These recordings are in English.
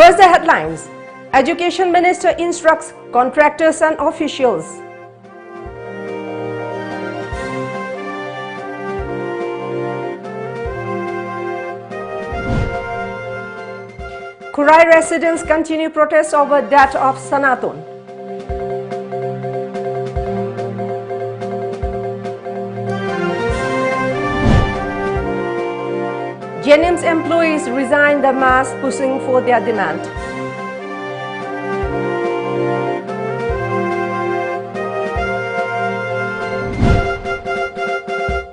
First, the headlines. Education Minister instructs contractors and officials. Kurai residents continue protests over death of Sanaton. Jennings employees resign the mass pushing for their demand.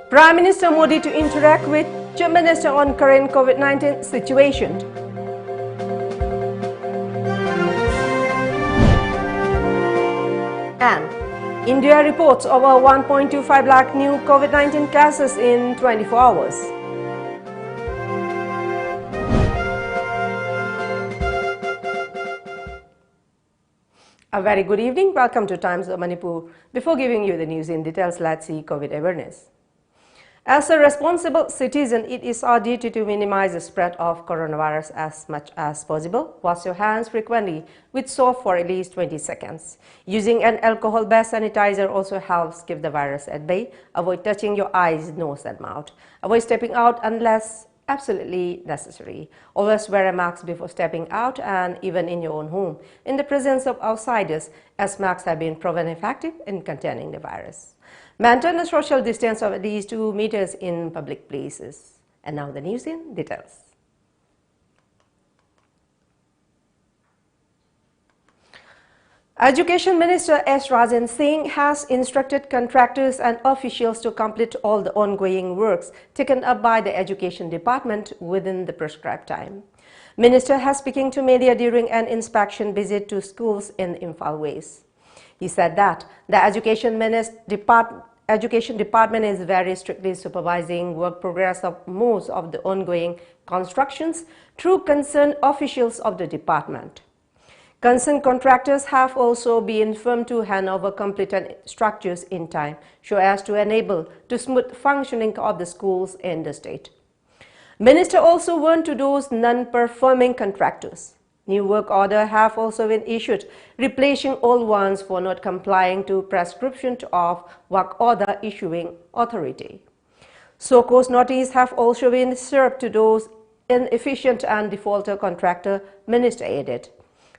Prime Minister Modi to interact with Chief Minister on current COVID-19 situation. And India reports over 1.25 lakh new COVID-19 cases in 24 hours. A very good evening. Welcome to Times of Manipur. Before giving you the news in details, let's see COVID awareness. As a responsible citizen, it is our duty to minimize the spread of coronavirus as much as possible. Wash your hands frequently with soap for at least 20 seconds. Using an alcohol-based sanitizer also helps keep the virus at bay. Avoid touching your eyes, nose and mouth. Avoid stepping out unless absolutely necessary. Always wear a mask before stepping out and even in your own home in the presence of outsiders, as masks have been proven effective in containing the virus. Maintain a social distance of at least 2 meters in public places. And now the news in details. Education Minister S. Rajan Singh has instructed contractors and officials to complete all the ongoing works taken up by the Education Department within the prescribed time. Minister has speaking to media during an inspection visit to schools in Imphal West. He said that the Education Department is very strictly supervising work progress of most of the ongoing constructions through concerned officials of the department. Concerned contractors have also been informed to hand over completed structures in time so as to enable the smooth functioning of the schools in the state. Minister also warned to those non-performing contractors. New work orders have also been issued, replacing old ones for not complying to prescription of work order issuing authority. So-called notices have also been served to those inefficient and defaulter contractor, Minister added.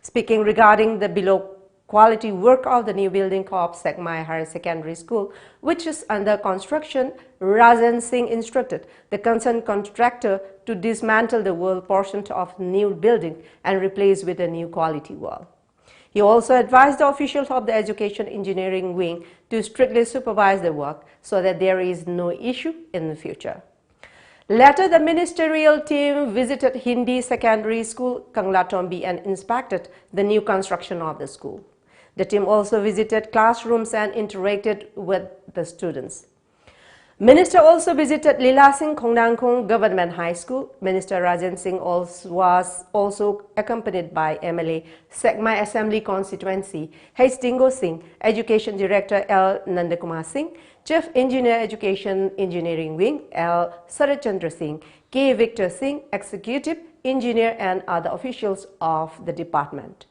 Speaking regarding the below quality work of the new building of Sekmai Higher Secondary School, which is under construction, Rajan Singh instructed the concerned contractor to dismantle the wall portion of the new building and replace with a new quality wall. He also advised the officials of the Education Engineering Wing to strictly supervise the work so that there is no issue in the future. Later, the ministerial team visited Hindi Secondary School, Kanglatombi, and inspected the new construction of the school. The team also visited classrooms and interacted with the students. Minister also visited Lila Singh Khongdangkhong Government High School. Minister Rajan Singh was also accompanied by MLA Sekmai Assembly Constituency H. Dingo Singh, Education Director L. Nandakumar Singh, Chief Engineer Education Engineering Wing L. Sarachandra Singh, K. Victor Singh, Executive Engineer and other officials of the department.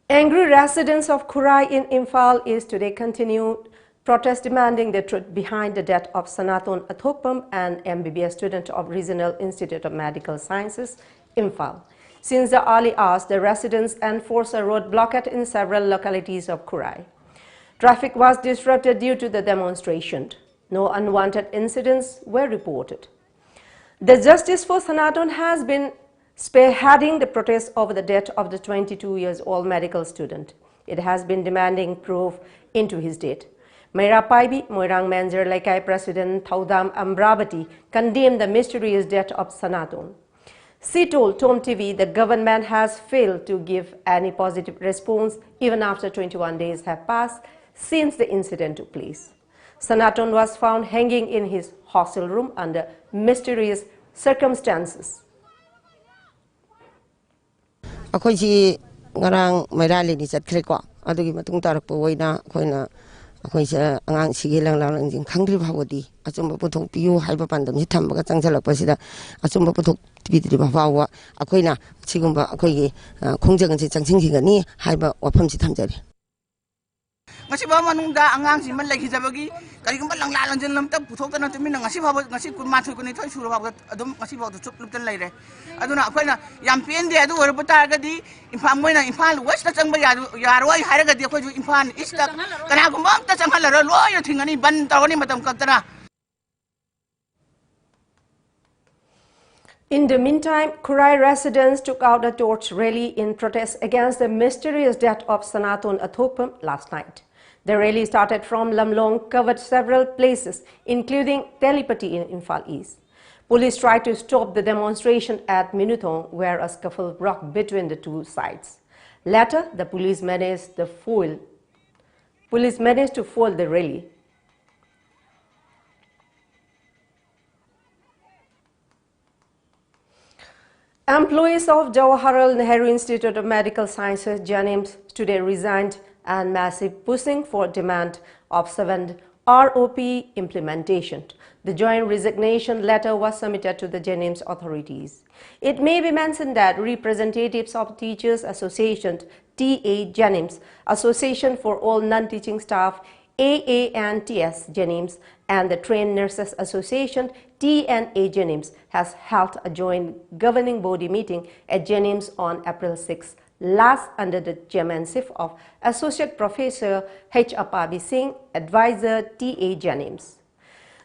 Angry residents of Kurai in Imphal East today continued protest demanding the truth behind the death of Sanaton Athokpam, an MBBS student of Regional Institute of Medical Sciences, Imphal. Since the early hours, the residents enforced a road blockade in several localities of Kurai. Traffic was disrupted due to the demonstration. No unwanted incidents were reported. The Justice for Sanaton has been spearheading the protest over the death of the 22-year-old medical student. It has been demanding proof into his death. Meira Paibi, Moirang Manjar Laikai President Thaudam Amravati condemned the mysterious death of Sanaton. She told TOMTV the government has failed to give any positive response even after 21 days have passed since the incident took place. Sanaton was found hanging in his hostel room under mysterious circumstances. Ako'y si ngarang may rally ni chat kliko adugi matung tarak po way na ako'y na ꯑꯩꯈꯣꯏꯁꯦ ꯑꯉꯥꯡꯁꯤꯒꯤ ꯂꯪꯖꯤꯡ ꯈꯪꯗ꯭ꯔꯤꯕ ꯐꯥꯎꯕꯗꯤ ꯑꯆꯨꯝꯕ ꯄꯨꯊꯣꯛꯄꯤꯌꯨ ꯍꯥꯏꯕ ꯄꯥꯟꯗꯝꯁꯤ ꯊꯝꯃꯒ ꯆꯪꯁꯤꯜꯂꯛꯄꯁꯤꯗ ꯑꯆꯨꯝꯕ ꯄꯨꯊꯣꯛꯄꯤꯗ꯭ꯔꯤꯕ ꯐꯥꯎꯕ ꯑꯩꯈꯣꯏꯅ ꯁꯤꯒꯨꯝꯕ ꯑꯩꯈꯣꯏꯒꯤ ꯈꯣꯡꯖꯪ ꯑꯁꯤ ꯆꯪꯁꯤꯟꯈꯤꯒꯅꯤ ꯍꯥꯏꯕ ꯋꯥꯐꯝꯁꯤ ꯊꯝꯖꯔꯤ ngasiba manungda angang si man lagi jabagi kali gumba lang lalang jen lamta puthok tan tumi nang ngasi baba ngasi kun mathu kun thoi suru baba adum ngasi baba chup luptan laire aduna akoina yam pen de adu or buta gadi imphal moina imphal west ta changba yaroi haira gadi akoi ju imphal east ta kana gumba ta changhal ro loi thingani ban tawani matam kaktana. In the meantime, Kurai residents took out a torch rally in protest against the mysterious death of Sanatun Athopam last night. The rally started from Lamlong, covered several places, including Telipati in Imphal East. Police tried to stop the demonstration at Minuthong, where a scuffle broke between the two sides. Later, the police managed to foil the rally. Employees of Jawaharlal Nehru Institute of Medical Sciences, JNIMS, today resigned and massive pushing for demand of 7th ROP implementation. The joint resignation letter was submitted to the JNIMS authorities. It may be mentioned that representatives of Teachers Association, TA JNIMS, Association for All Non-Teaching Staff, AANTS JNIMS, and the Trained Nurses Association, TNA JNIMS, has held a joint governing body meeting at JNIMS on April 6, last under the chairmanship of Associate Professor H. Apabi Singh, advisor TA JNIMS.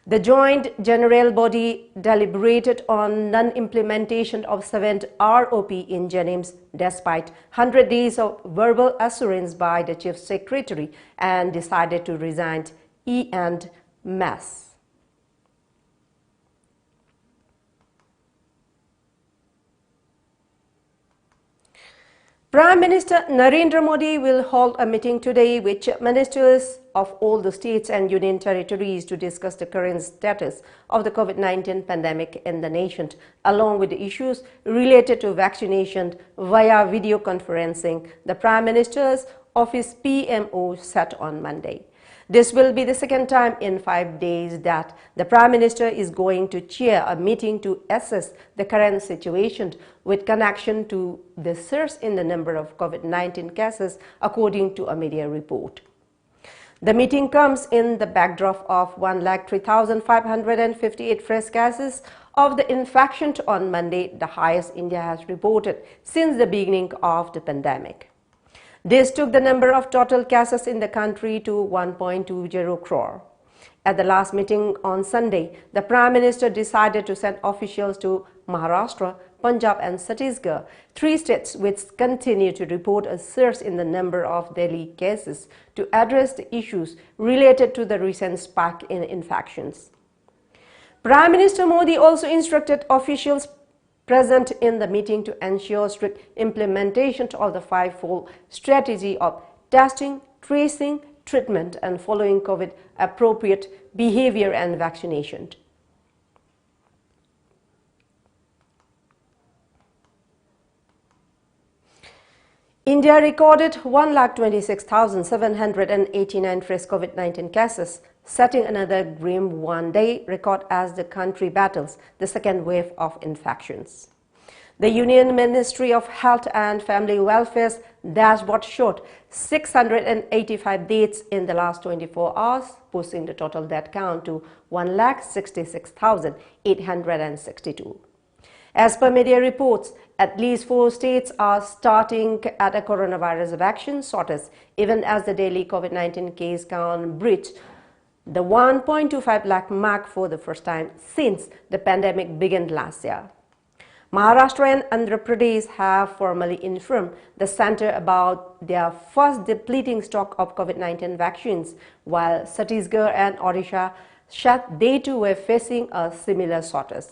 The joint general body deliberated on non-implementation of 7th ROP in JNIMS despite 100 days of verbal assurance by the Chief Secretary and decided to resign and mass. Prime Minister Narendra Modi will hold a meeting today with chief ministers of all the states and union territories to discuss the current status of the COVID-19 pandemic in the nation, along with the issues related to vaccination via video conferencing, the Prime Minister's office PMO said on Monday. This will be the second time in 5 days that the Prime Minister is going to chair a meeting to assess the current situation with connection to the surge in the number of COVID-19 cases, according to a media report. The meeting comes in the backdrop of 103,558 fresh cases of the infection on Monday, the highest India has reported since the beginning of the pandemic. This took the number of total cases in the country to 1.20 crore. At the last meeting on Sunday, the Prime Minister decided to send officials to Maharashtra, Punjab and Chhattisgarh, 3 states which continue to report a surge in the number of daily cases, to address the issues related to the recent spike in infections. Prime Minister Modi also instructed officials present in the meeting to ensure strict implementation of the 5-fold strategy of testing, tracing, treatment and following COVID-appropriate behavior and vaccination. India recorded 126,789 fresh COVID-19 cases, setting another grim one-day record as the country battles the second wave of infections. The Union Ministry of Health and Family Welfare's dashboard showed 685 deaths in the last 24 hours, pushing the total death count to 166,862. As per media reports, at least 4 states are starting at a coronavirus vaccine shortage, even as the daily COVID-19 case count breached the 1.25 lakh mark for the first time since the pandemic began last year. Maharashtra and Andhra Pradesh have formally informed the center about their first depleting stock of COVID-19 vaccines, while Chhattisgarh and Odisha said they too were facing a similar shortage.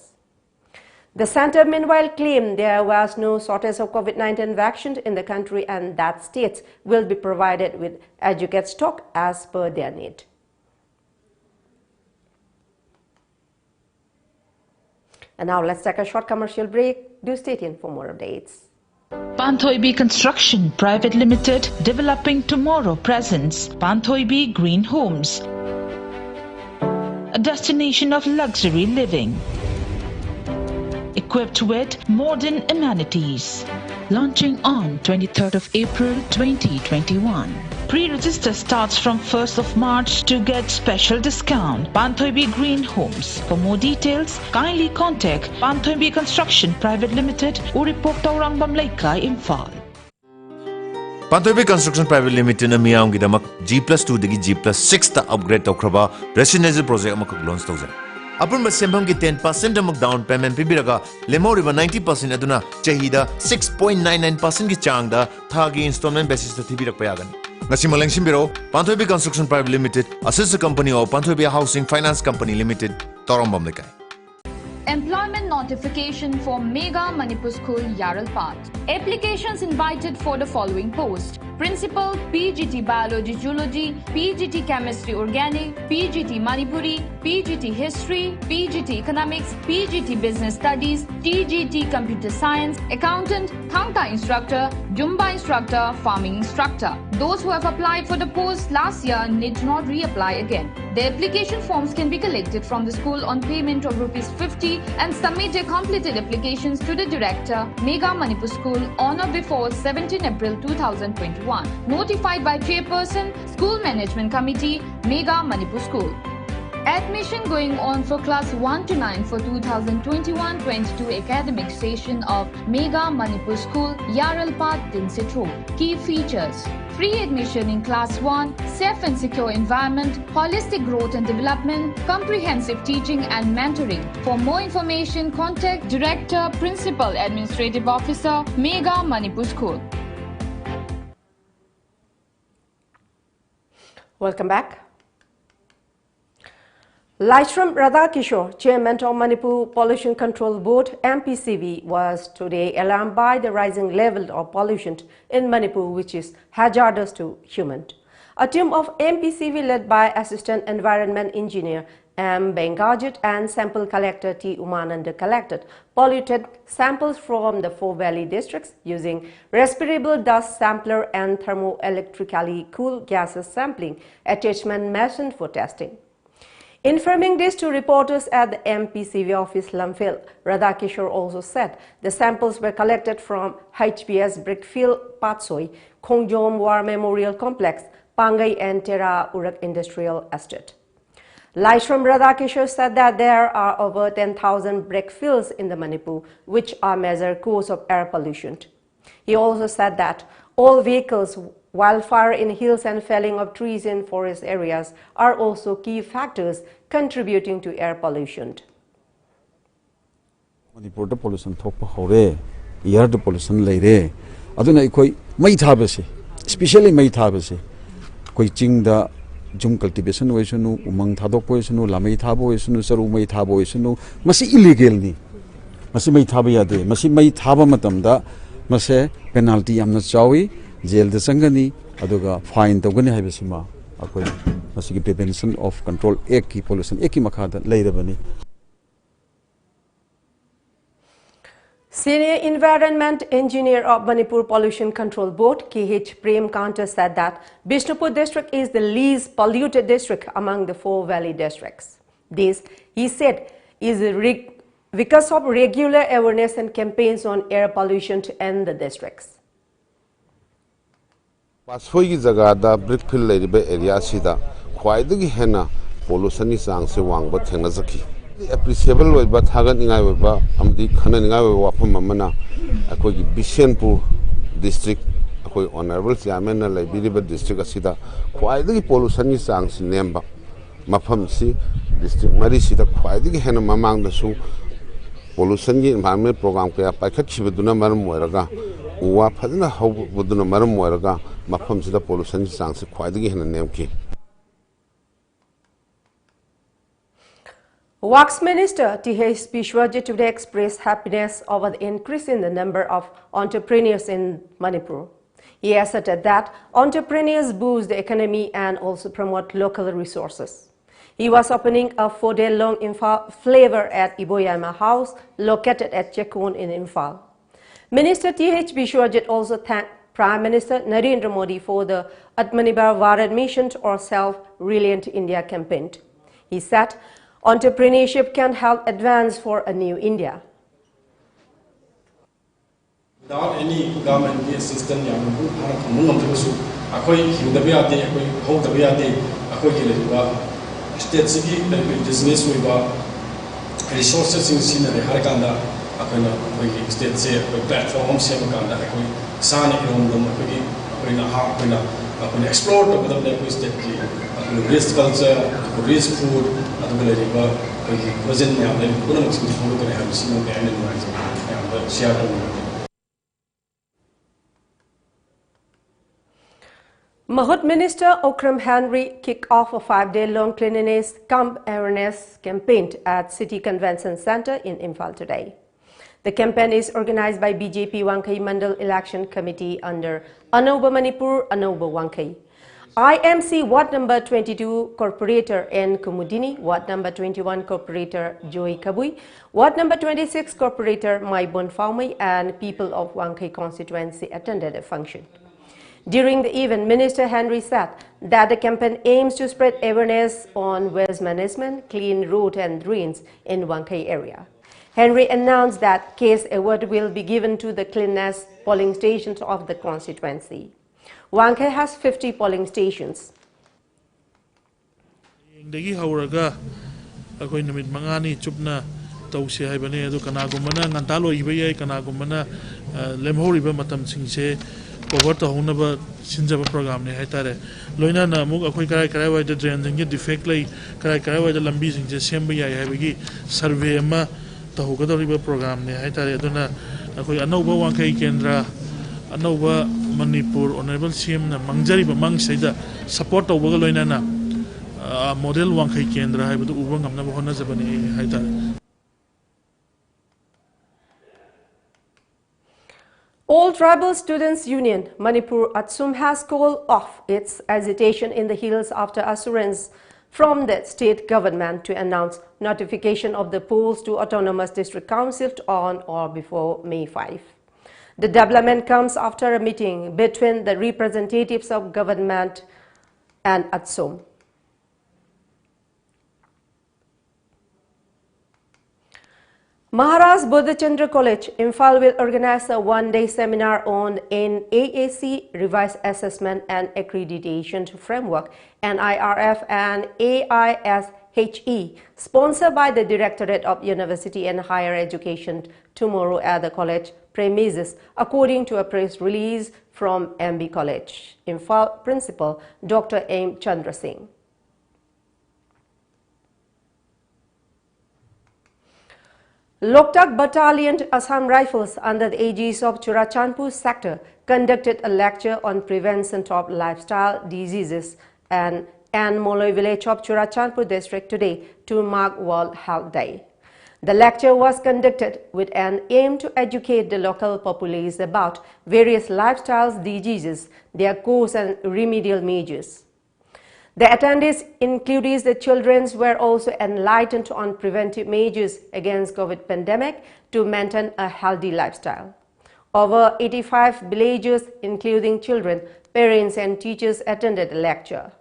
The center meanwhile claimed there was no shortage of COVID-19 vaccines in the country and that states will be provided with adequate stock as per their need. And now let's take a short commercial break. Do stay tuned for more updates. Panthoibi Construction Private Limited, developing tomorrow presents Panthoibi Green Homes, a destination of luxury living, equipped with modern amenities. Launching on 23rd of April 2021. Pre-register starts from 1st of March to get special discount. Panthoibi Green Homes. For more details, kindly contact Panthoibi Construction Private Limited, Uripok Taurang Bamlaikai, Imphal. Panthoibi Construction Private Limited na miyam gidamak G+2 dagi G+6 ta upgrade tawkraba residential project amakak launch tawzai. Upon Sembam ki 10% amok down payment pibiraga lemoriba 90% aduna chahida 6.99% ki changda thagi installment basis ta thibirak payagan. Ngasi maleng simbiro Panthoibi Construction Private Limited, a sister company of Panthoibi Housing Finance Company Limited, Torambam Lekai. Employment notification for Mega Manipur School, Yaralpat. Applications invited for the following post: Principal, PGT Biology Zoology, PGT Chemistry Organic, PGT Manipuri, PGT History, PGT Economics, PGT Business Studies, TGT Computer Science, Accountant, Thangta Instructor, Jumba Instructor, Farming Instructor. Those who have applied for the post last year need not reapply again. The application forms can be collected from the school on payment of ₹50 and submit their completed applications to the Director, Mega Manipur School on or before 17 April 2021. Notified by Chairperson, School Management Committee, Mega Manipur School. Admission going on for class 1 to 9 for 2021-22 academic session of Mega Manipur School, Yaralpat, Dinsit Road. Key features: free admission in class 1, safe and secure environment, holistic growth and development, comprehensive teaching and mentoring. For more information, contact Director, Principal Administrative Officer, Mega Manipur School. Welcome back. Laishram Radhakishore, Chairman of Manipur Pollution Control Board (MPCB), was today alarmed by the rising level of pollution in Manipur, which is hazardous to humans. A team of MPCB led by Assistant Environment Engineer M. Bengajit and sample collector T. Umananda collected polluted samples from the 4 valley districts using respirable dust sampler and thermoelectrically cool gases sampling attachment machine for testing. Informing this to reporters at the MPCB office Lamphil, Radhakishore also said the samples were collected from HPS Brickfield Patsoi, Khongjom War Memorial Complex, Pangai and Tera Urak Industrial Estate. Laishram Radhakishore said that there are over 10,000 brickfields in the Manipur, which are major cause of air pollution. He also said that all vehicles, wildfire in hills and felling of trees in forest areas are also key factors contributing to air pollution. Manipur the pollution thokpa hore, air the pollution leire. Aduna ikoi mai thabase, especially mai thabase. Koi ching da jum cultivation oisunu, umang thadok oisunu, lamai thabo oisunu, saru mai thabo oisunu, masi illegal ni. Masi mai thabaya de, masi mai thaba matamda, mase penalty amna chawi. Jail the sangani aduga fine togani haibasima akoi masigi prevention of control eki pollution eki makhada leirabani. Senior Environment Engineer of Manipur Pollution Control Board KH Prem Kantar said that Bishnupur district is the least polluted district among the 4 valley districts. This, he said, is because of regular awareness and campaigns on air pollution in the districts. Pasfoi ki jaga da Brickfield leiribe area sida khwaidagi hena pollution ni chang se wangba thengna jaki appreciable oiba thagan ingai oiba amdi khana ningai oiba wafam amana akoi gi Bishenpur district akoi honorable chairman na leiribe district asida khwaidagi pollution ni chang si nemba mafam si district mari sida khwaidagi hena mamang da su pollution gi environment program ka paikhat chibuduna maram moiraga uwa phadna hawbuduna maram moiraga mafam sida pollution chang se khwaidagi hena nemki. Works Minister T.H. Bishwajit today expressed happiness over the increase in the number of entrepreneurs in Manipur. He asserted that entrepreneurs boost the economy and also promote local resources. He was opening a 4-day-long Imphal flavor at Iboyama House located at Chekun in Imphal. Minister T.H. Bishwajit also thanked Prime Minister Narendra Modi for the Atmanirbhar Bharat Mission or Self-Reliant India campaign. He said, entrepreneurship can help advance for a new India. Without any government assistance, business resources in state platform explore race culture, race food, Mahut Minister Okram Henry kicked off a 5-day-long cleanliness camp awareness campaign at City Convention Centre in Imphal today. The campaign is organized by BJP Wangkai Mandal Election Committee under Anauba Manipur, Anauba Wangkai. IMC Ward Number 22 Corporator N. Kumudini, Ward Number 21 Corporator Joy Kabui, Ward Number 26 Corporator Maibon Faumai, and people of Wangkai constituency attended the function. During the event, Minister Henry said that the campaign aims to spread awareness on waste management, clean road and drains in Wangkai area. Henry announced that case award will be given to the cleanliness polling stations of the constituency. Wangkai has 50 polling stations. Cover to Honaba Sinjaba program, Haitare. Loina Namuk, Karai, the drains and get defectly, Karai, the Lambis in December, I have a survey ma, the Hokata River program, Haitare, Dona, Anova Wangkai Kendra, Anova Manipur, Honorable Sim, Mangjari, Mang Saida, support of Wagaloinana, model Wangkai Kendra, I would Ubang of Navahona Zabani, Haitare. All Tribal Students Union, Manipur Atsum, has called off its agitation in the hills after assurance from the state government to announce notification of the polls to Autonomous District Council on or before May 5. The development comes after a meeting between the representatives of government and Atsum. Maharaj Bodhachandra College, Imphal will organize a one-day seminar on NAAC Revised Assessment and Accreditation Framework, NIRF and AISHE, sponsored by the Directorate of University and Higher Education tomorrow at the college premises, according to a press release from MB College. Imphal Principal Dr. M. Chandra Singh. Loktak Battalion Assam Rifles under the aegis of Churachandpur sector conducted a lecture on prevention of lifestyle diseases and Moloi village of Churachandpur district today to mark World Health Day. The lecture was conducted with an aim to educate the local populace about various lifestyle diseases, their cause and remedial measures. The attendees, including the children, were also enlightened on preventive measures against COVID pandemic to maintain a healthy lifestyle. Over 85 villagers, including children, parents and teachers, attended the lecture.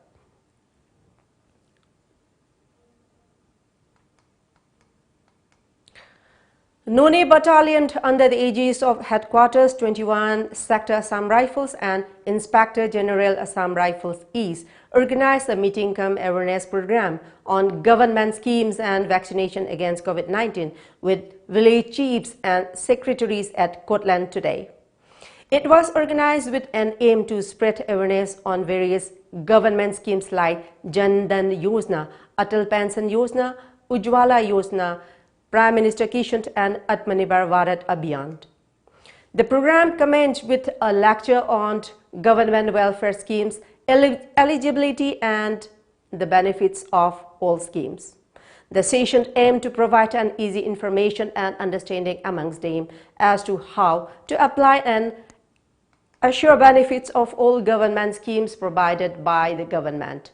None Battalion under the aegis of Headquarters 21 Sector Assam Rifles and Inspector General Assam Rifles East organized a meeting-cum awareness program on government schemes and vaccination against COVID-19 with village chiefs and secretaries at Kotland today. It was organized with an aim to spread awareness on various government schemes like Jan Dhan Yojana, Atal Pension Yojana, Ujjwala Yojana, Prime Minister Kishan and Atmanirbhar Bharat Abhiyan. The program commenced with a lecture on government welfare schemes, eligibility and the benefits of all schemes. The session aimed to provide an easy information and understanding amongst them as to how to apply and assure benefits of all government schemes provided by the government.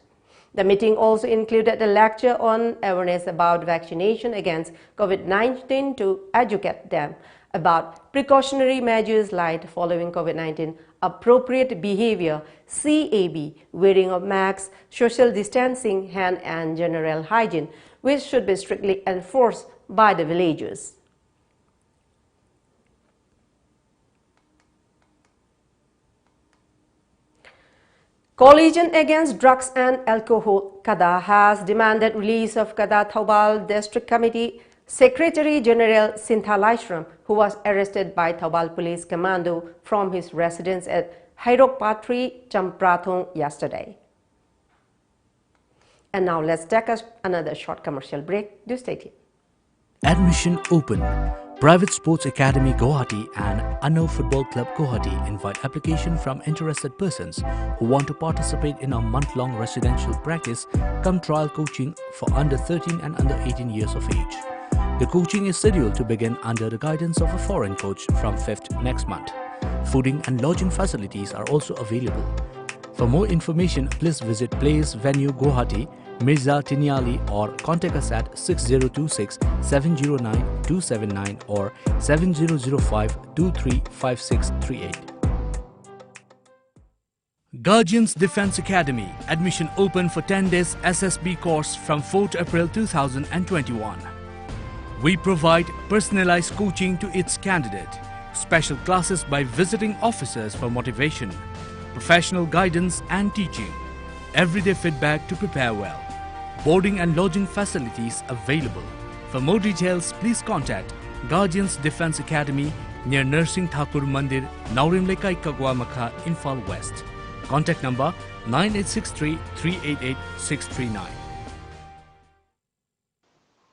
The meeting also included a lecture on awareness about vaccination against COVID-19 to educate them about precautionary measures like following COVID-19 appropriate behavior, CAB, wearing of masks, social distancing, hand and general hygiene, which should be strictly enforced by the villagers. Coalition Against Drugs and Alcohol, KADA, has demanded release of KADA Thoubal District Committee Secretary General Sintha Laishram, who was arrested by Thoubal Police Commando from his residence at HARIPRIYA, Champrathong yesterday. And now let's take another short commercial break. Do stay tuned. Admission open. Private Sports Academy Guwahati and Anno Football Club Guwahati invite application from interested persons who want to participate in a month-long residential practice cum trial coaching for under 13 and under 18 years of age. The coaching is scheduled to begin under the guidance of a foreign coach from 5th next month. Fooding and lodging facilities are also available. For more information, please visit Place Venue Guwahati, Mirza Tiniali, or contact us at 6026 709 279 or 7005 235638. Guardians Defense Academy. Admission open for 10 days SSB course from 4th April 2021. We provide personalized coaching to its candidate, special classes by visiting officers for motivation, professional guidance and teaching, everyday feedback to prepare well. Boarding and lodging facilities available. For more details, please contact Guardians Defense Academy near Nursing Thakur Mandir, Naurim Lekai Kagwa Makha, Imphal West. Contact number 9863 388 639.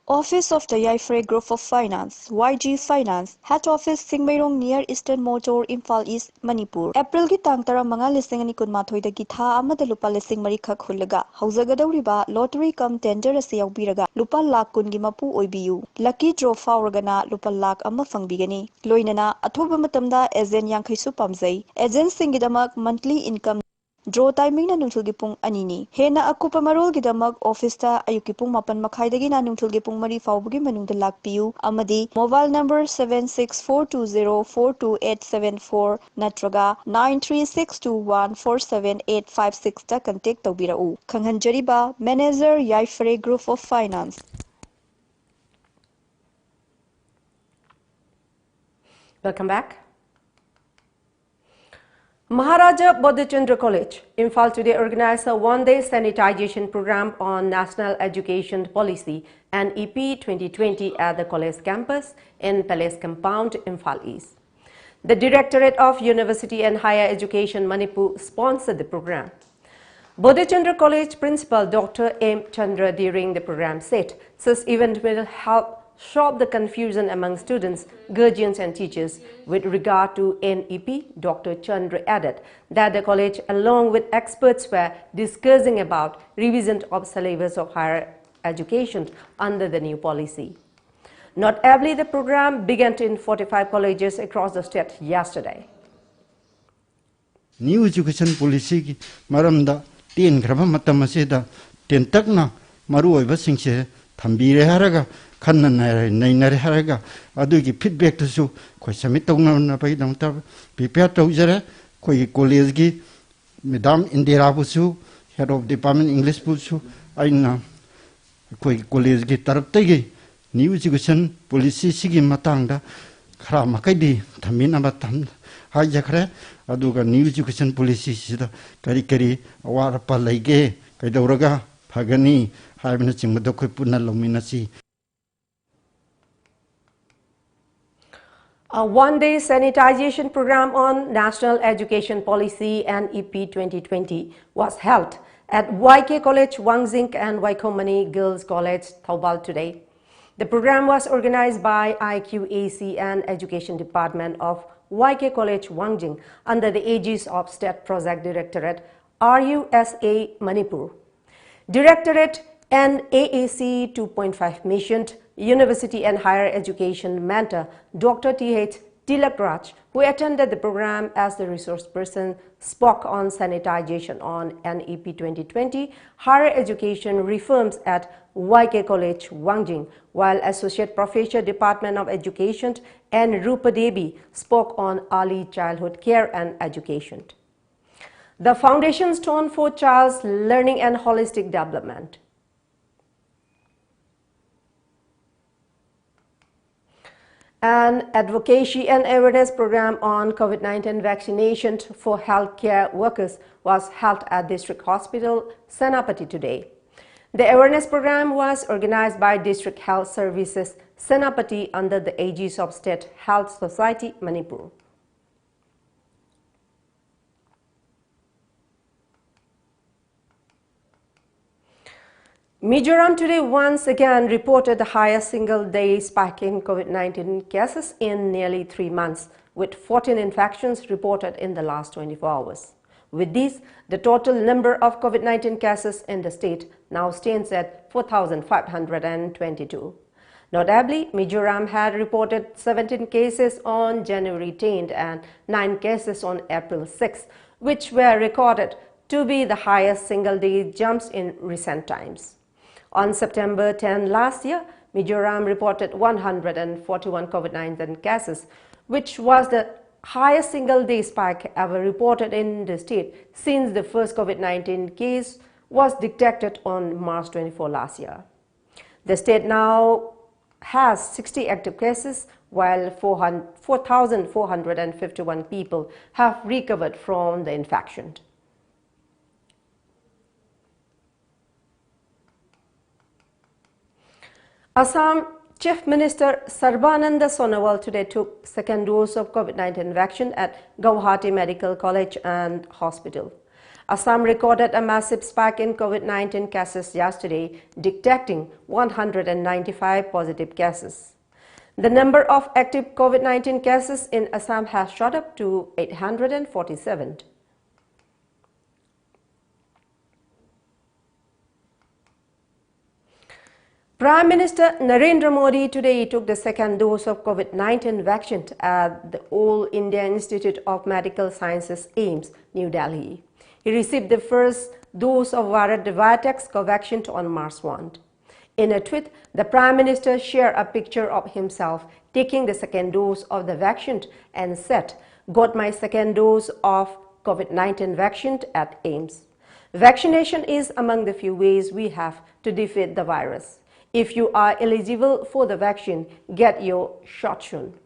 Office of the Yaifre Group of Finance, YG Finance, Head Office Singmairong near Eastern Motor, Imphal East, Manipur. April ki tang tara mga lising ani kun mathoi da githa amada lupa lising marikha khulaga. Hauzagadawriba lottery cum tender ase yaubiraga lupa lakh kun gi mapu oibiu. Lucky draw fauragana lupa lakh ama fangbigani. Loinana athoba matamda agent yankaisu pamzai. Agent singidamak monthly income draw timing na nungthul gi pung anini. Hena akupa marol gi damak office ta ayuki pung mapan makhai dagi na nungthul gi pung mari fawbugi manungda lakpiu amadi mobile number 76420428874 natraga 9362147856 ta contact tawbirau. Khanghanjariba Manager Yaifre Group of Finance. Welcome back. Maharaja Bodhichandra College, Imphal today organized a one-day sanitization program on National Education Policy and EP 2020 at the college campus in Palace Compound, Imphal East. The Directorate of University and Higher Education Manipur sponsored the program. Bodhichandra College Principal Dr. M. Chandra during the program said such event will help stop the confusion among students, guardians and teachers. With regard to NEP, Dr. Chandra added that the college along with experts were discussing about revision of syllabus of higher education under the new policy. Notably, the program began in 45 colleges across the state yesterday. New education policy maramda tin graba matamaseda tentakna maru oibasingse thambire haraga kanna nainare haraga adugi feedback to koi submit tawna pai damta prepare tawjara koi college gi Madam Indira busu head of department English busu aina koi college gi tarapta gi new education policy sigi matangda khara makai di thamina batam hajakre aduga new education policy sida kari kari awar pa laige kaidauraga phagani haibna chingmado koi punna lominasi. A one-day sanitization program on National Education Policy and EP 2020 was held at YK College Wangzing and Waikomani Girls College Thoubal today. The program was organized by IQAC and Education Department of YK College Wangjing under the aegis of State Project Directorate RUSA Manipur. Directorate and AAC 2.5 missioned University and Higher Education mentor Dr. T.H. Tilak Raj, who attended the program as the resource person, spoke on sanitization on NEP 2020, higher education reforms at YK College, Wangjing, while Associate Professor, Department of Education, and Rupa Devi spoke on early childhood care and education. The foundation stone for child's learning and holistic development. An advocacy and awareness program on COVID-19 vaccination for healthcare workers was held at District Hospital, Senapati today. The awareness program was organized by District Health Services, Senapati, under the aegis of State Health Society, Manipur. Mizoram today once again reported the highest single-day spike in COVID-19 cases in nearly 3 months, with 14 infections reported in the last 24 hours. With this, the total number of COVID-19 cases in the state now stands at 4,522. Notably, Mizoram had reported 17 cases on January 10th and 9 cases on April 6th, which were recorded to be the highest single-day jumps in recent times. On September 10 last year, Mizoram reported 141 COVID-19 cases, which was the highest single-day spike ever reported in the state since the first COVID-19 case was detected on March 24 last year. The state now has 60 active cases, while 4,451 people have recovered from the infection. Assam Chief Minister Sarbananda Sonowal today took second dose of COVID-19 vaccine at Guwahati Medical College and Hospital. Assam recorded a massive spike in COVID-19 cases yesterday, detecting 195 positive cases. The number of active COVID-19 cases in Assam has shot up to 847. Prime Minister Narendra Modi today took the second dose of COVID-19 vaccine at the All India Institute of Medical Sciences, AIIMS, New Delhi. He received the first dose of Bharat Biotech's Covaxin on March 1. In a tweet, the Prime Minister shared a picture of himself taking the second dose of the vaccine and said, "Got my second dose of COVID-19 vaccine at AIIMS. Vaccination is among the few ways we have to defeat the virus. If you are eligible for the vaccine, get your shot soon."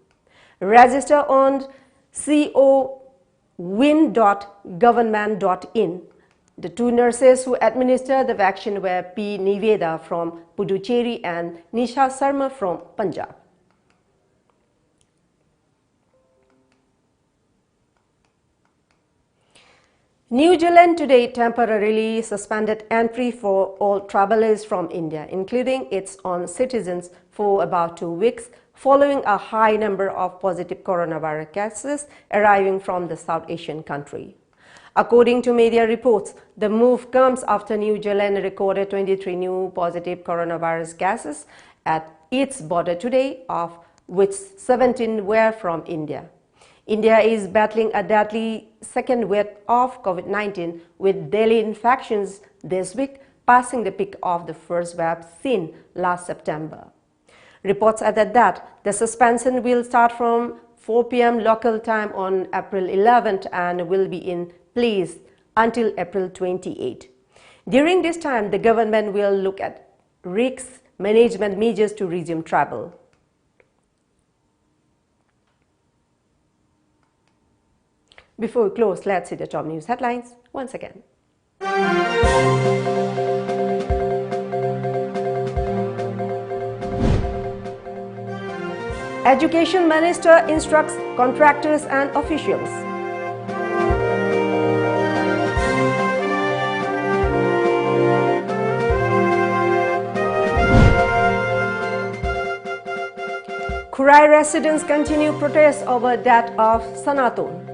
Register on cowin.government.in. The two nurses who administered the vaccine were P. Niveda from Puducherry and Nisha Sharma from Punjab. New Zealand today temporarily suspended entry for all travelers from India, including its own citizens, for about 2 weeks, following a high number of positive coronavirus cases arriving from the South Asian country. According to media reports, the move comes after New Zealand recorded 23 new positive coronavirus cases at its border today, of which 17 were from India. India is battling a deadly second wave of COVID-19, with daily infections this week passing the peak of the first wave seen last September. Reports added that the suspension will start from 4 p.m. local time on April 11th and will be in place until April 28. During this time, the government will look at risk management measures to resume travel. Before we close, let's see the top news headlines once again. Education Minister instructs contractors and officials. Kurai residents continue protests over death of Sanaton.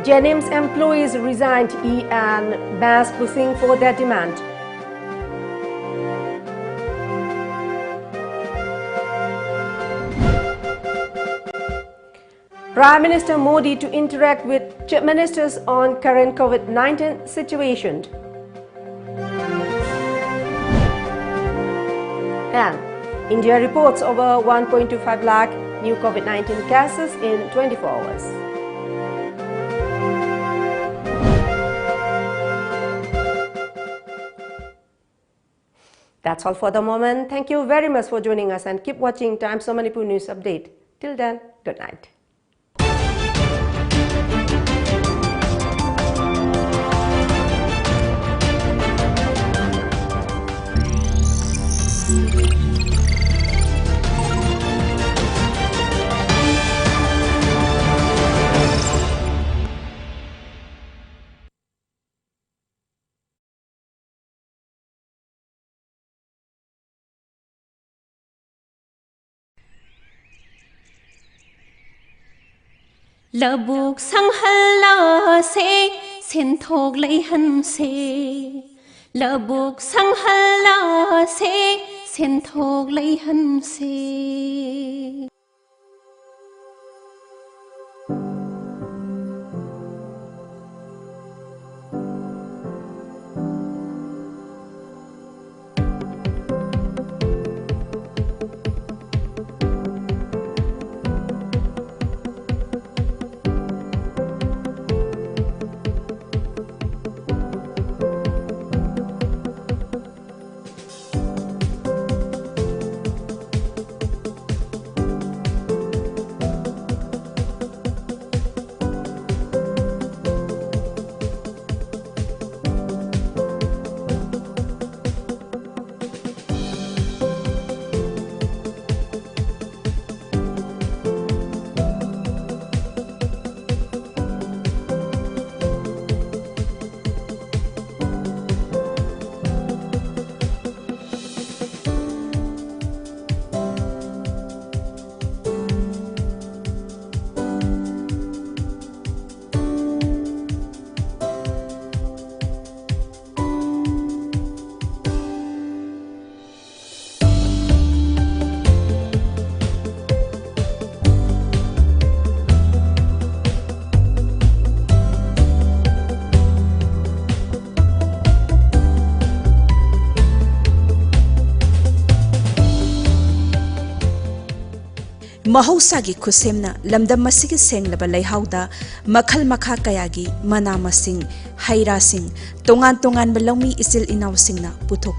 Jennings employees resigned and mass pushing for their demand. Prime Minister Modi to interact with Chief Ministers on current COVID-19 situation. And India reports over 1.25 lakh new COVID-19 cases in 24 hours. That's all for the moment. Thank you very much for joining us and keep watching Times of Manipur News Update. Till then, good night. Labuk sanghalla se senthog leihan se Labuk sanghalla se senthog leihan se Mahosagi kusemna lamdam masigi senglaba leihauda makhal makha kayagi mana masing haira sing tongan tongan balawmi isil inaw singna puthok